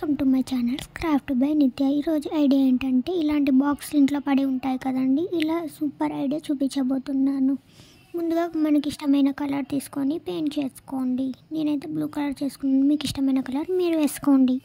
Welcome to my channel craft by నిత్య. ఈరోజు idea ఏంటంటే ఇలాంటి బాక్స్లు ఇంట్లో పడి ఉంటాయి కదండి, ఇలా సూపర్ ఐడియా చూపించబోతున్నాను. ముందుగా మనకి ఇష్టమైన కలర్ తీసుకొని పెయింట్ చేసుకోండి. నేనైతే బ్లూ కలర్ చేసుకున్నాను, మీకు ఇష్టమైన కలర్ మీరు వేసుకోండి.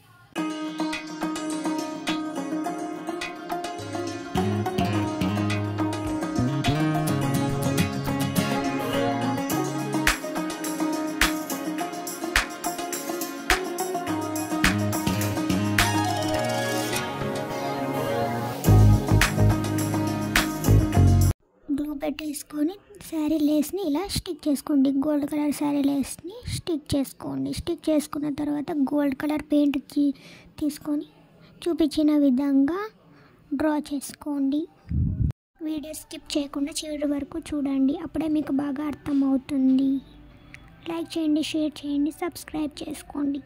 గ్లూ పెట్టేసుకొని శారీ లేస్ని ఇలా స్టిక్ చేసుకోండి. గోల్డ్ కలర్ శారీ లేస్ని స్టిక్ చేసుకోండి. స్టిక్ చేసుకున్న తర్వాత గోల్డ్ కలర్ పెయింట్ తీసుకొని చూపించిన విధంగా డ్రా చేసుకోండి. వీడియో స్కిప్ చేయకుండా చివరి వరకు చూడండి, అప్పుడే మీకు బాగా అర్థమవుతుంది. లైక్ చేయండి, షేర్ చేయండి, సబ్స్క్రైబ్ చేసుకోండి.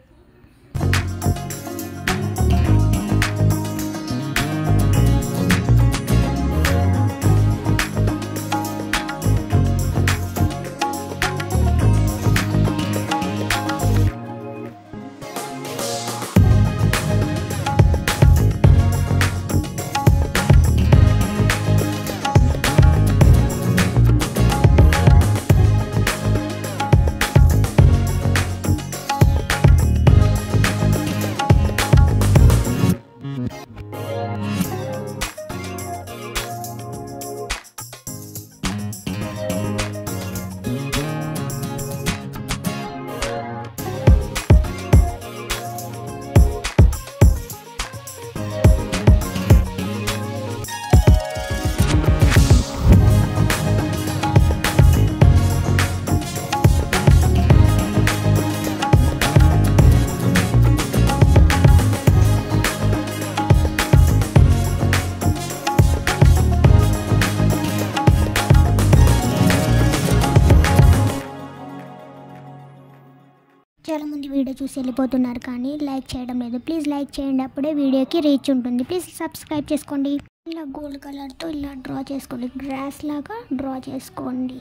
చాలా మంది వీడియో చూసి వెళ్ళిపోతున్నారు కానీ లైక్ చేయడం లేదు. ప్లీజ్ లైక్ చేయండి, అప్పుడే వీడియోకి రీచ్ ఉంటుంది. ప్లీజ్ సబ్స్క్రైబ్ చేసుకోండి. ఇలా గోల్డ్ కలర్తో ఇలా డ్రా చేసుకోండి, గ్రాస్ లాగా డ్రా చేసుకోండి,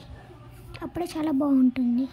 అప్పుడే చాలా బాగుంటుంది.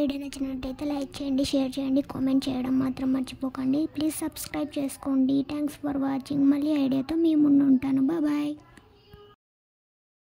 వీడియో నచ్చినట్టయితే లైక్ చేయండి, షేర్ చేయండి, కామెంట్ చేయడం మాత్రం మర్చిపోకండి. ప్లీజ్ సబ్స్క్రైబ్ చేసుకోండి. Thanks for watching. మళ్ళీ ఐడియాతో మీ ముందు ఉంటాను. బాయ్.